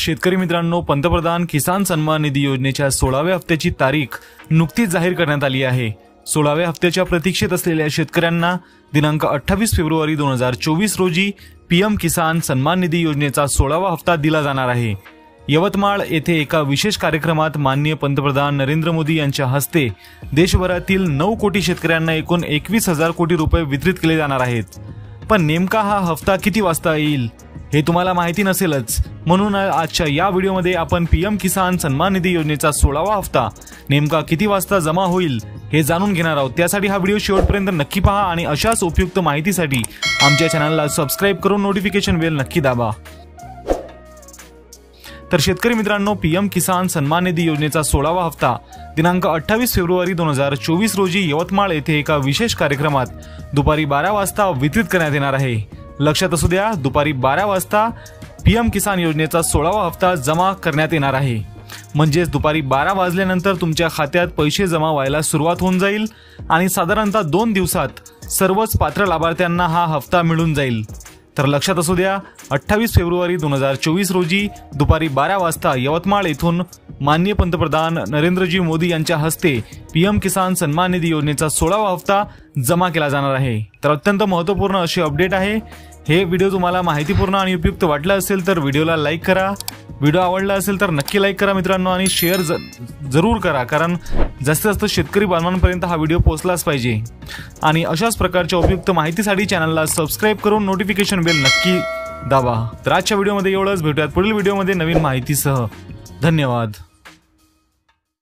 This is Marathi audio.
शेतकरी मित्रांनो, पंतप्रधान किसान सन्मान निधी योजनेच्या 16व्या हप्त्याची तारीख नुकतीच जाहीर करण्यात आली आहे। 16व्या हप्त्याच्या प्रतीक्षेत असलेल्या शेतकऱ्यांना दिनांक 28 फेब्रुवारी 2024 रोजी पीएम किसान सन्मान निधी योजनेचा 16वा हप्ता दिला जाणार आहे। यवतमाळ येथे एका विशेष कार्यक्रमात माननीय पंतप्रधान नरेंद्र मोदी यांच्या हस्ते देशभरातील 9 कोटी शेतकऱ्यांना एकूण 21,000 कोटी रुपये वितरित केले जाणार आहेत। पण नेमका हा हप्ता किती वाजता येईल हे तुम्हाला माहिती नसेलच, म्हणून आजच्या या व्हिडिओमध्ये आपण पीएम किसान सन्मान निधी योजनेचा 16वा हप्ता नेमका किती वाजता जमा होईल हे जाणून घेणार आहोत। त्यासाठी हा व्हिडिओ शेवटपर्यंत नक्की पहा आणि अशाच उपयुक्त माहितीसाठी आमच्या चॅनलला सबस्क्राइब करून नोटिफिकेशन बेल नक्की दाबा। तर शेतकरी मित्रांनो, पीएम किसान सन्मान निधी योजनेचा 16वा हप्ता दिनांक 28 फेब्रुवारी 2024 रोजी यवतमाळ येथे एका विशेष कार्यक्रमात दुपारी 12 वाजता वितरित करण्यात येणार आहे। लक्षात असू द्या, दुपारी 12 वाजता पीएम किसान योजनेचा 16वा हप्ता जमा करण्यात येणार आहे। म्हणजेच दुपारी 12 वाजल्यानंतर तुमच्या खात्यात पैसे जमा व्हायला सुरुवात होऊन जाईल आणि साधारणतः 2 दिवसात सर्वच पात्र लाभार्थ्यांना हा हप्ता मिळून जाईल। तर लक्षात असू द्या, 28 फेब्रुवारी 2024 रोजी दुपारी 12 वाजता यवतमाळ येथून माननीय पंतप्रधान नरेंद्रजी मोदी यांच्या हस्ते पीएम किसान सन्मान निधी योजनेचा 16वा हप्ता जमा केला जाणार आहे। तर अत्यंत महत्त्वपूर्ण अशी अपडेट आहे। हे व्हिडिओ तुम्हाला माहितीपूर्ण आणि उपयुक्त वाटला असेल तर व्हिडिओला लाईक करा। व्हिडिओ आवडला असेल तर नक्की लाईक करा मित्रांनो, आणि शेअर जरूर करा, कारण जास्तीत जास्त शेतकरी बांधवांपर्यंत हा व्हिडिओ पोहोचलाच पाहिजे। आणि अशाच प्रकारच्या उपयुक्त माहितीसाठी चॅनलला सबस्क्राइब करून नोटिफिकेशन बेल नक्की दाबा। तर आजच्या व्हिडिओमध्ये एवढंच, भेटूयात पुढील व्हिडिओमध्ये नवीन माहितीसह। धन्यवाद।